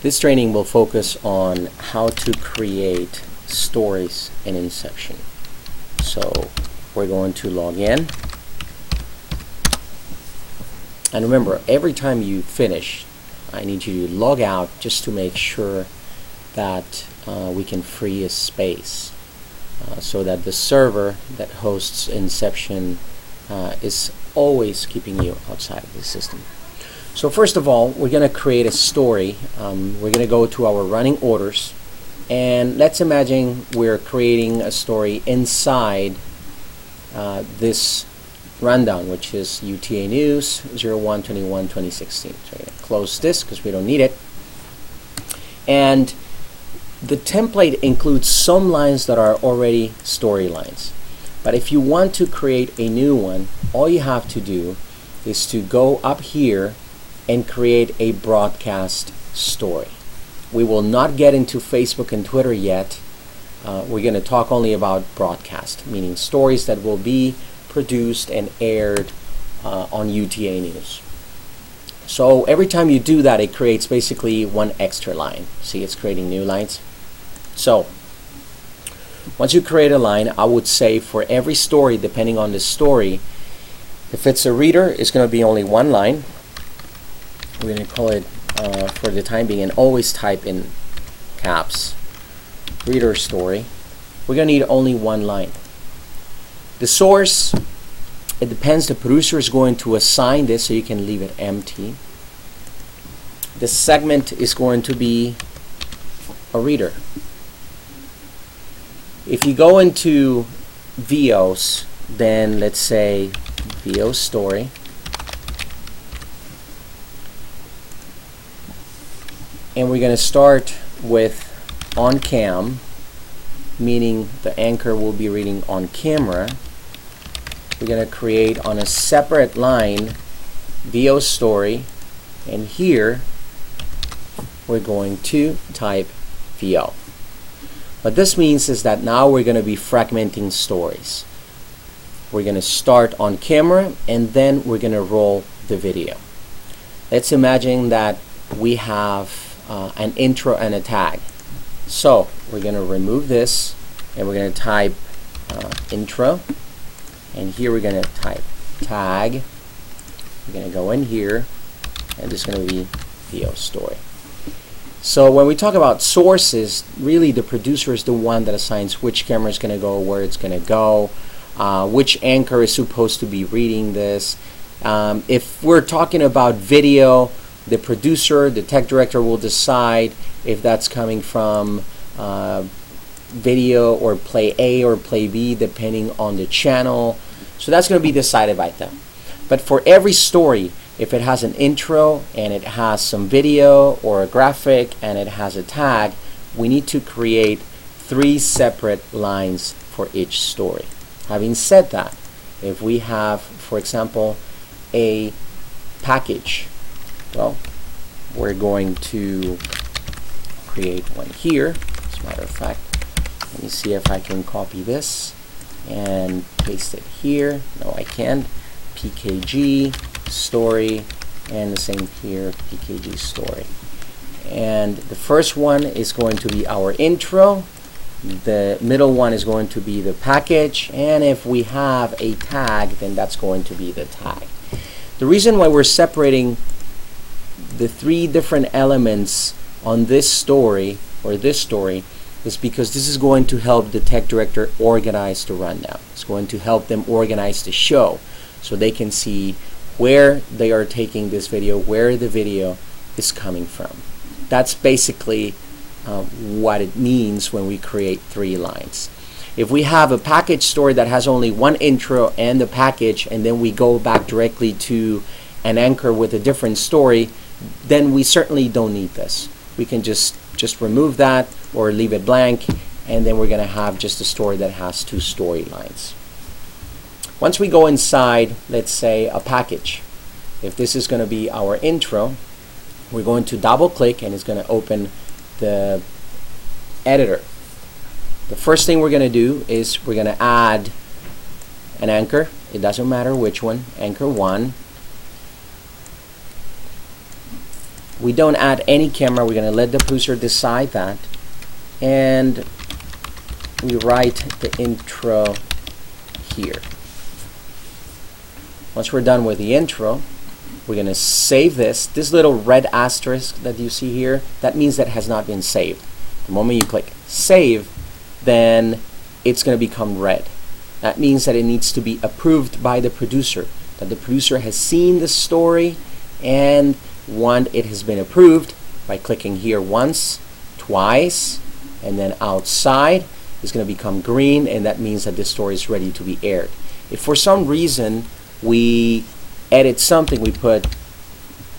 This training will focus on how to create stories in Inception. So we're going to log in. And remember, every time you finish, I need you to log out just to make sure that we can free a space so that the server that hosts Inception is always keeping you outside of the system. So first of all, we're going to create a story. We're going to go to our running orders, and let's imagine we're creating a story inside this rundown, which is UTA News 01/21/2016. So we're going to close this because we don't need it. And the template includes some lines that are already storylines. But if you want to create a new one, all you have to do is to go up here and create a broadcast story. We will not get into Facebook and Twitter yet. We're going to talk only about broadcast, meaning stories that will be produced and aired on UTA News. So every time you do that, it creates basically one extra line. See, it's creating new lines. So once you create a line, I would say for every story, depending on the story, if it's a reader, it's going to be only one line. We're going to call it, for the time being, and always type in caps, reader story. We're going to need only one line. The source, it depends. The producer is going to assign this, so you can leave it empty. The segment is going to be a reader. If you go into VOs, then let's say VO story. And we're going to start with on cam, meaning the anchor will be reading on camera. We're going to create on a separate line VO story, and here we're going to type VO. What this means is that now we're going to be fragmenting stories. We're going to start on camera, and then we're going to roll the video. Let's imagine that we have an intro and a tag. So we're going to remove this, and we're going to type intro, and here we're going to type tag. We're going to go in here, and this is going to be VO story. So when we talk about sources, really the producer is the one that assigns which camera is going to go, where it's going to go, which anchor is supposed to be reading this. If we're talking about video, the producer, the tech director will decide if that's coming from video or play A or play B, depending on the channel. So that's going to be decided by them. But for every story, if it has an intro and it has some video or a graphic and it has a tag, we need to create 3 separate lines for each story. Having said that, if we have, for example, a package, well, we're going to create one here. As a matter of fact, let me see if I can copy this and paste it here. No, I can't. PKG story, and the same here, PKG story. And the first one is going to be our intro. The middle one is going to be the package, and if we have a tag, then that's going to be the tag. The reason why we're separating the 3 different elements on this story or this story is because this is going to help the tech director organize the rundown. It's going to help them organize the show so they can see where they are taking this video, where the video is coming from. That's basically what it means when we create 3 lines. If we have a package story that has only one intro and the package, and then we go back directly to an anchor with a different story, then we certainly don't need this. We can just remove that or leave it blank, and then we're going to have just a story that has 2 storylines. Once we go inside, let's say, a package, if this is going to be our intro, we're going to double click and it's going to open the editor. The first thing we're going to do is we're going to add an anchor. It doesn't matter which one, anchor 1. We don't add any camera. We're going to let the producer decide that. And we write the intro here. Once we're done with the intro, we're going to save this. This little red asterisk that you see here, that means that it has not been saved. The moment you click save, then it's going to become red. That means that it needs to be approved by the producer, that the producer has seen the story, and once it has been approved by clicking here once, twice, and then outside, it's going to become green, and that means that the story is ready to be aired. If for some reason we edit something, we put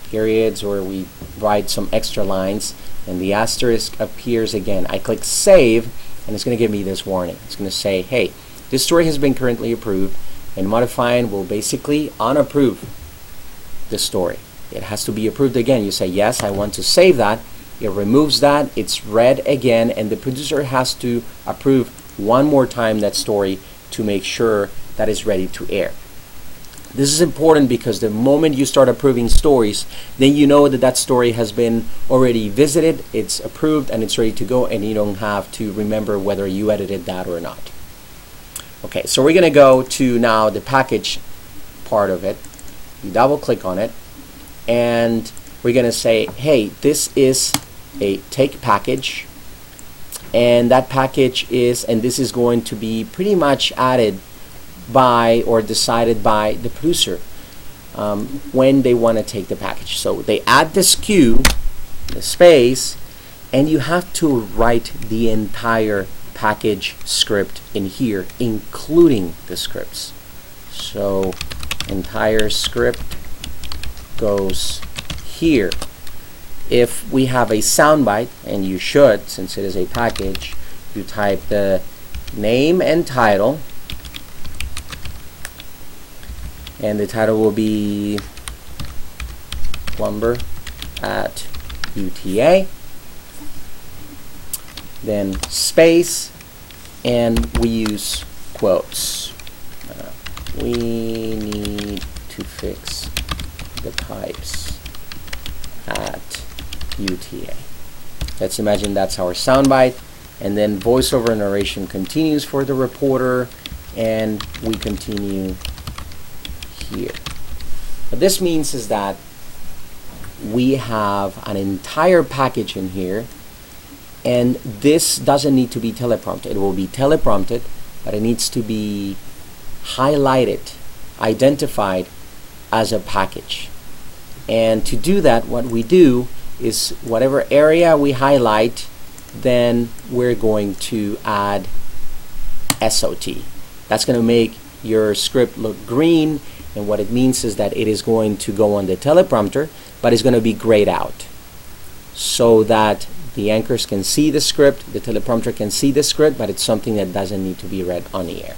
periods or we write some extra lines, and the asterisk appears again, I click save, and it's going to give me this warning. It's going to say, hey, this story has been currently approved, and modifying will basically unapprove the story. It has to be approved again. You say, yes, I want to save that. It removes that. It's red again, and the producer has to approve one more time that story to make sure that it's ready to air. This is important because the moment you start approving stories, then you know that that story has been already visited, it's approved, and it's ready to go, and you don't have to remember whether you edited that or not. Okay, so we're going to go to now the package part of it. You double click on it, and we're going to say, hey, this is a take package, and that package is, and this is going to be pretty much added by or decided by the producer when they want to take the package. So they add this Q, the space, and you have to write the entire package script in here, including the scripts. So entire script goes here. If we have a soundbite, and you should, since it is a package, you type the name and title, and the title will be Plumber at UTA, then space, and we use quotes. We need to fix the pipes at UTA. Let's imagine that's our soundbite, and then voiceover narration continues for the reporter, and we continue here. What this means is that we have an entire package in here, and this doesn't need to be teleprompted. It will be teleprompted, but it needs to be highlighted, identified as a package. And to do that, what we do is whatever area we highlight, then we're going to add SOT. That's going to make your script look green, and what it means is that it is going to go on the teleprompter, but it's going to be grayed out so that the anchors can see the script, the teleprompter can see the script, but it's something that doesn't need to be read on the air.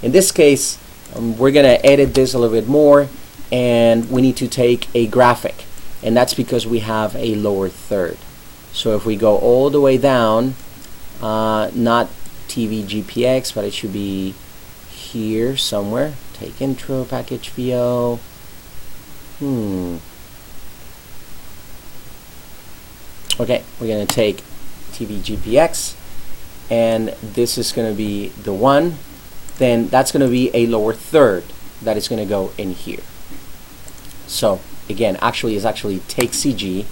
In this case, we're going to edit this a little bit more, and we need to take a graphic, and that's because we have a lower third. So if we go all the way down, not TV GPX, but it should be here somewhere. Take intro, package VO. Okay, we're going to take TV GPX, and this is going to be the one. Then that's going to be a lower third that is going to go in here. So again, it's actually take CG,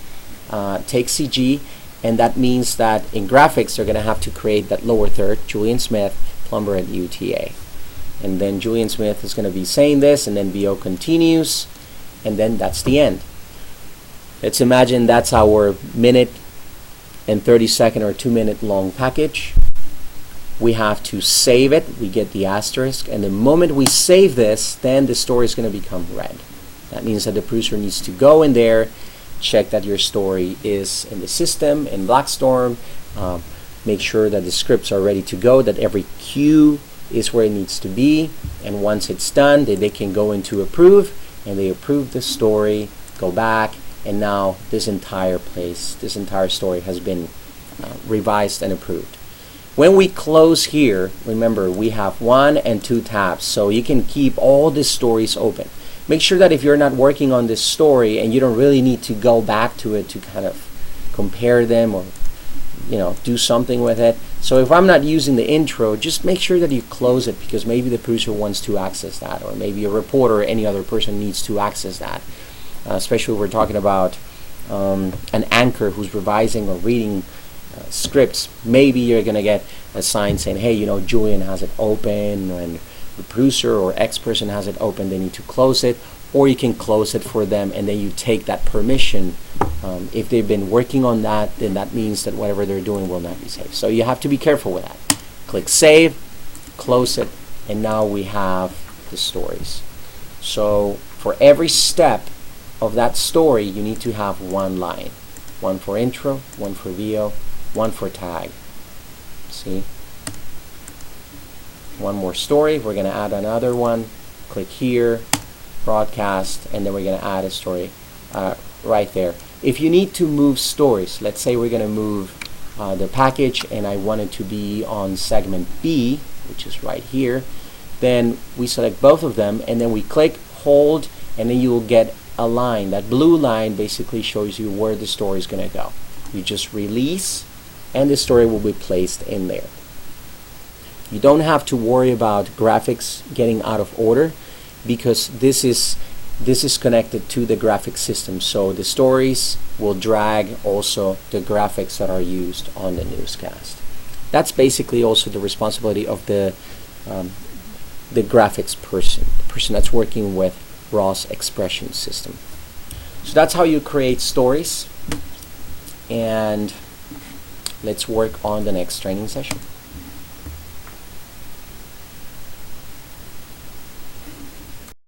and that means that in graphics they're going to have to create that lower third, Julian Smith, Plumber at UTA. And then Julian Smith is going to be saying this, and then VO continues, and then that's the end. Let's imagine that's our minute and 30-second or 2-minute long package. We have to save it. We get the asterisk, and the moment we save this, then the story is going to become red. That means that the producer needs to go in there, check that your story is in the system, in Blackstorm, make sure that the scripts are ready to go, that every cue is where it needs to be, and once it's done, they can go into approve, and they approve the story, go back, and now this entire story has been revised and approved. When we close here, remember we have 1 and 2 tabs, so you can keep all the stories open. Make sure that if you're not working on this story and you don't really need to go back to it to kind of compare them or do something with it. So if I'm not using the intro, just make sure that you close it, because maybe the producer wants to access that, or maybe a reporter or any other person needs to access that. Especially if we're talking about an anchor who's revising or reading scripts. Maybe you're going to get a sign saying, hey, Julian has it open, and the producer or X person has it open, they need to close it. Or you can close it for them, and then you take that permission. If they've been working on that, then that means that whatever they're doing will not be saved. So you have to be careful with that. Click Save, close it, and now we have the stories. So for every step of that story, you need to have one line. One for intro, one for VO, one for tag. See? One more story. We're going to add another one. Click here, broadcast, and then we're going to add a story right there. If you need to move stories, let's say we're going to move the package and I want it to be on segment B, which is right here, then we select both of them and then we click, hold, and then you will get a line. That blue line basically shows you where the story is going to go. You just release and the story will be placed in there. You don't have to worry about graphics getting out of order, because this is connected to the graphic system, so the stories will drag also the graphics that are used on the newscast. That's basically also the responsibility of the graphics person, the person that's working with Raw's expression system. So that's how you create stories, and let's work on the next training session.